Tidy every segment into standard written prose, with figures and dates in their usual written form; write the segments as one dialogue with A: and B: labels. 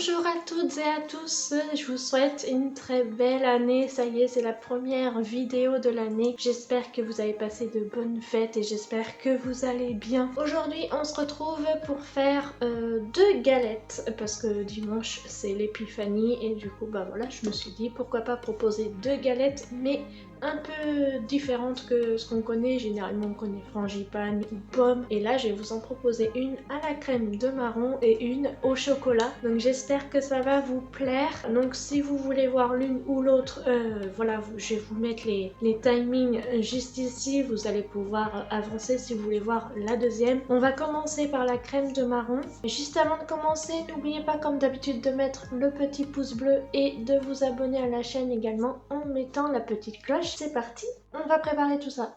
A: Bonjour à toutes et à tous, je vous souhaite une très belle année. Ça y est, c'est la première vidéo de l'année. J'espère que vous avez passé de bonnes fêtes et j'espère que vous allez bien. Aujourd'hui, on se retrouve pour faire deux galettes parce que dimanche c'est l'épiphanie et du coup bah voilà, je me suis dit pourquoi pas proposer deux galettes mais un peu différentes que ce qu'on connaît. Généralement on connaît frangipane ou pomme et là je vais vous en proposer une à la crème de marron et une au chocolat. Donc j'espère que ça va vous plaire. Donc si vous voulez voir l'une ou l'autre, voilà, je vais vous mettre les timings juste ici. Vous allez pouvoir avancer si vous voulez voir la deuxième. On va commencer par la crème de marron. Juste avant de commencer, n'oubliez pas comme d'habitude de mettre le petit pouce bleu et de vous abonner à la chaîne également en mettant la petite cloche. C'est parti, on va préparer tout ça.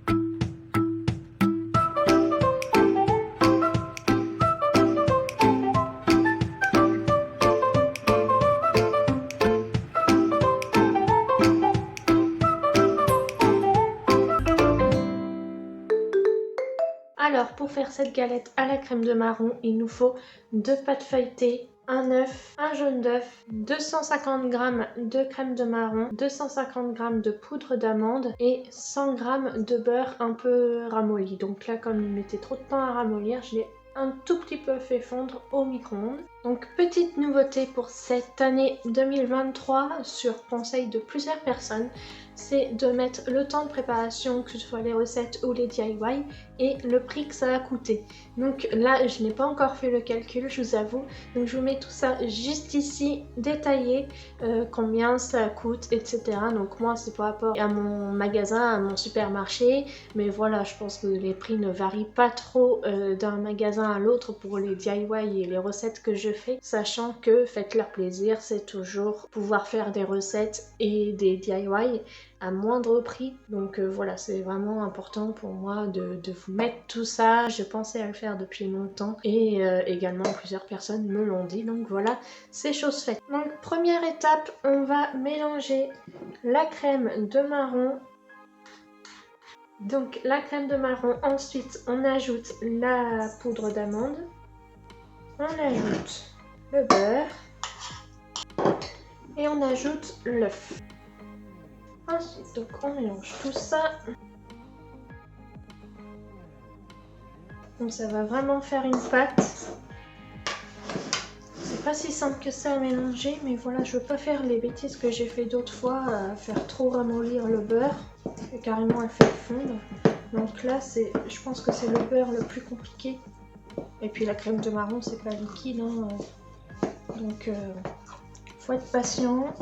A: Alors pour faire cette galette à la crème de marron, il nous faut 2 pâtes feuilletées, un œuf, un jaune d'œuf, 250 g de crème de marron, 250 g de poudre d'amande et 100 g de beurre un peu ramolli. Donc là comme il mettait trop de temps à ramollir, je l'ai un tout petit peu fait fondre au micro-ondes. Donc petite nouveauté pour cette année 2023 sur conseil de plusieurs personnes, c'est de mettre le temps de préparation, que ce soit les recettes ou les DIY, et le prix que ça a coûté. Donc là, je n'ai pas encore fait le calcul, je vous avoue. Donc je vous mets tout ça juste ici, détaillé, combien ça coûte, etc. Donc moi, c'est par rapport à mon magasin, à mon supermarché. Mais voilà, je pense que les prix ne varient pas trop d'un magasin à l'autre pour les DIY et les recettes que je fais. Sachant que faites-leur plaisir, c'est toujours pouvoir faire des recettes et des DIY à moindre prix. Donc voilà, c'est vraiment important pour moi de vous mettre tout ça. Je pensais à le faire depuis longtemps et également plusieurs personnes me l'ont dit. Donc voilà, c'est chose faite. Donc première étape, on va mélanger la crème de marron. Donc la crème de marron, ensuite on ajoute la poudre d'amande, on ajoute le beurre et on ajoute l'œuf. Ensuite, donc on mélange tout ça. Donc ça va vraiment faire une pâte. C'est pas si simple que ça à mélanger, mais voilà, je veux pas faire les bêtises que j'ai fait d'autres fois, à faire trop ramollir le beurre et carrément à le faire fondre. Donc là, je pense que c'est le beurre le plus compliqué. Et puis la crème de marron, c'est pas liquide, hein. Donc faut être patient.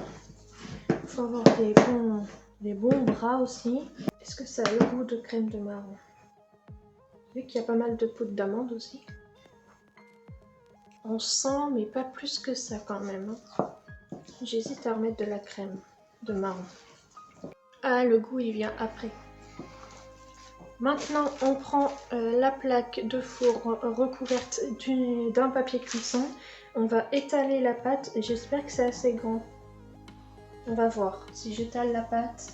A: Faut avoir des bons bras aussi. Est-ce que ça a le goût de crème de marron? Vu qu'il y a pas mal de poudre d'amande aussi. On sent, mais pas plus que ça quand même. J'hésite à remettre de la crème de marron. Ah, le goût il vient après. Maintenant, on prend la plaque de four recouverte d'un papier cuisson. On va étaler la pâte et j'espère que c'est assez grand. On va voir. Si j'étale la pâte,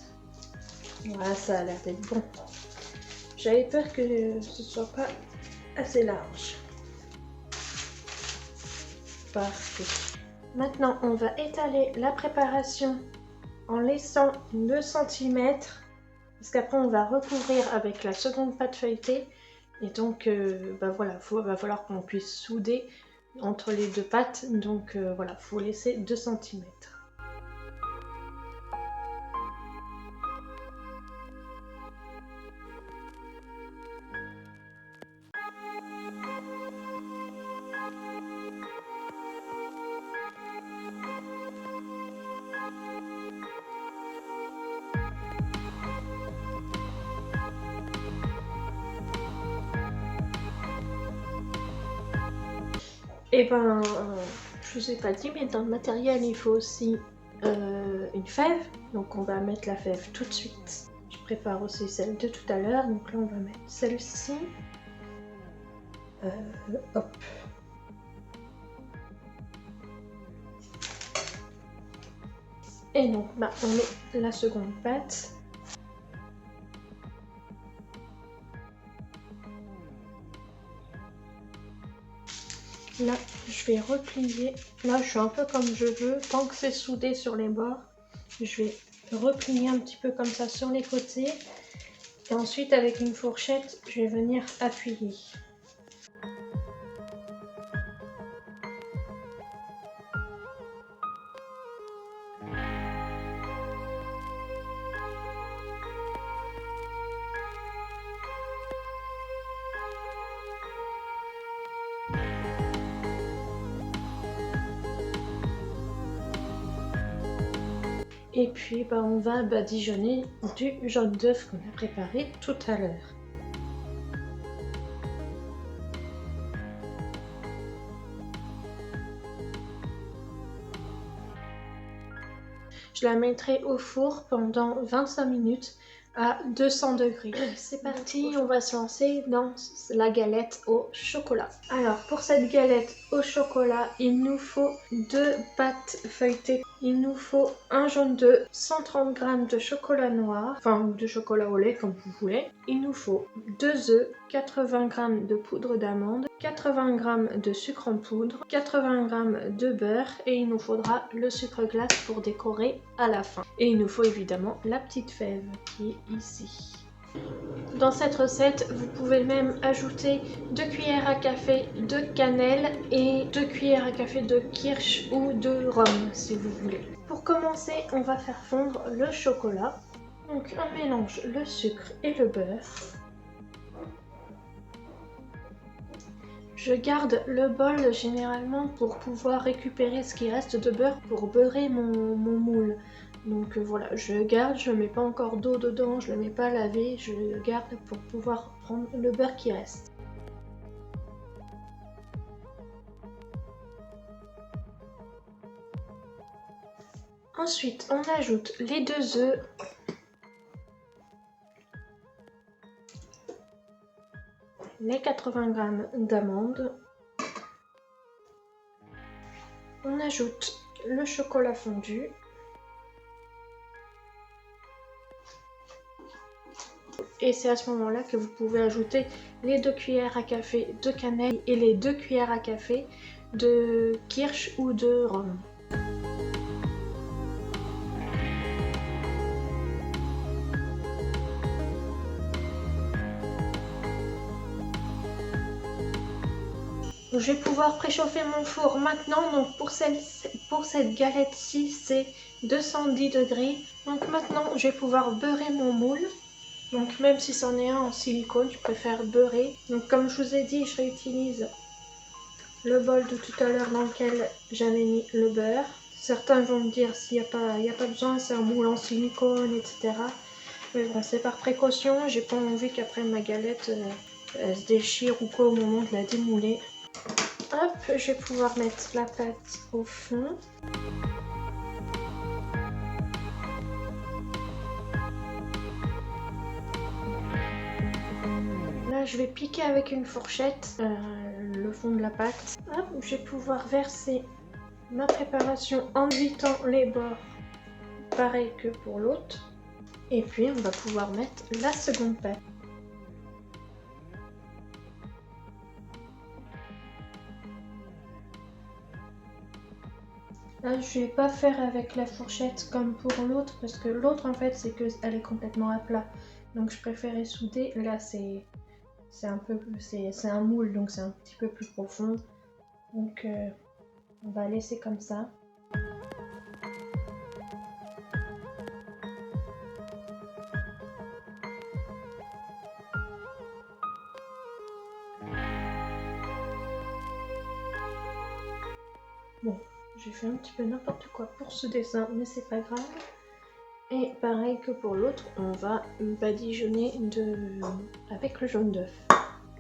A: voilà, ça a l'air d'être bon. J'avais peur que ce soit pas assez large. Parfait. Maintenant, on va étaler la préparation en laissant 2 cm. Parce qu'après, on va recouvrir avec la seconde pâte feuilletée. Et donc, bah voilà, va falloir qu'on puisse souder entre les deux pâtes. Donc, voilà, il faut laisser 2 cm. Et ben, je vous ai pas dit, mais dans le matériel, il faut aussi une fève. Donc on va mettre la fève tout de suite. Je prépare aussi celle de tout à l'heure. Donc là, on va mettre celle-ci. Hop. Et donc, bah, on met la seconde pâte. Là, je vais replier. Là, je suis un peu comme je veux. Tant que c'est soudé sur les bords, je vais replier un petit peu comme ça sur les côtés. Et ensuite, avec une fourchette, je vais venir appuyer. Et puis on va badigeonner du jaune d'œuf qu'on a préparé tout à l'heure. Je la mettrai au four pendant 25 minutes à 200 degrés. C'est parti, on va se lancer dans la galette au chocolat. Alors pour cette galette au chocolat, il nous faut 2 pâtes feuilletées. Il nous faut un jaune d'œuf, 130 g de chocolat noir, enfin de chocolat au lait comme vous voulez. Il nous faut 2 œufs, 80 g de poudre d'amande, 80 g de sucre en poudre, 80 g de beurre et il nous faudra le sucre glace pour décorer à la fin. Et il nous faut évidemment la petite fève qui est ici. Dans cette recette, vous pouvez même ajouter 2 cuillères à café de cannelle et 2 cuillères à café de kirsch ou de rhum si vous voulez. Pour commencer, on va faire fondre le chocolat. Donc on mélange le sucre et le beurre. Je garde le bol généralement pour pouvoir récupérer ce qui reste de beurre pour beurrer mon moule. Donc voilà, je garde, je mets pas encore d'eau dedans, je le mets pas lavé, je le garde pour pouvoir prendre le beurre qui reste. Ensuite, on ajoute les 2 œufs. Les 80 g d'amandes. On ajoute le chocolat fondu. Et c'est à ce moment-là que vous pouvez ajouter les 2 cuillères à café de cannelle et les 2 cuillères à café de kirsch ou de rhum. Je vais pouvoir préchauffer mon four maintenant. Donc pour cette galette-ci, c'est 210 degrés. Donc maintenant, je vais pouvoir beurrer mon moule. Donc même si c'en est un en silicone, je préfère beurrer. Donc comme je vous ai dit, je réutilise le bol de tout à l'heure dans lequel j'avais mis le beurre. Certains vont me dire s'il n'y a pas besoin, c'est un moule en silicone, etc. Mais bon, c'est par précaution. J'ai pas envie qu'après ma galette elle se déchire ou quoi au moment de la démouler. Hop, je vais pouvoir mettre la pâte au fond. Là, je vais piquer avec une fourchette le fond de la pâte. Hop, je vais pouvoir verser ma préparation en évitant les bords, pareil que pour l'autre. Et puis, on va pouvoir mettre la seconde pâte. Là, je vais pas faire avec la fourchette comme pour l'autre parce que l'autre en fait c'est qu'elle est complètement à plat. Donc je préférais souder. Là c'est un moule donc c'est un petit peu plus profond. Donc on va laisser comme ça. Bon. J'ai fait un petit peu n'importe quoi pour ce dessin, mais c'est pas grave. Et pareil que pour l'autre, on va badigeonner avec le jaune d'œuf.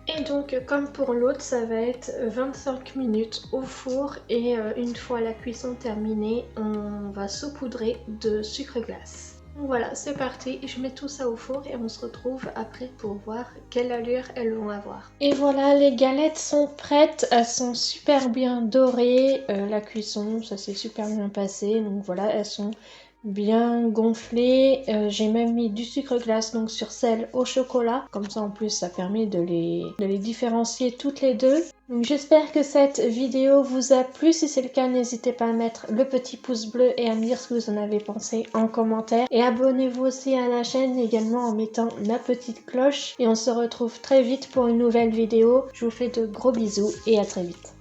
A: Et donc, comme pour l'autre, ça va être 25 minutes au four. Et une fois la cuisson terminée, on va saupoudrer de sucre glace. Voilà, c'est parti, je mets tout ça au four et on se retrouve après pour voir quelle allure elles vont avoir. Et voilà, les galettes sont prêtes, elles sont super bien dorées, la cuisson, ça s'est super bien passé, donc voilà, elles sont bien gonflées. J'ai même mis du sucre glace donc sur celle au chocolat, comme ça en plus ça permet de les différencier toutes les deux. Donc j'espère que cette vidéo vous a plu. Si c'est le cas, n'hésitez pas à mettre le petit pouce bleu et à me dire ce que vous en avez pensé en commentaire. Et abonnez-vous aussi à la chaîne également en mettant la petite cloche. Et on se retrouve très vite pour une nouvelle vidéo. Je vous fais de gros bisous et à très vite.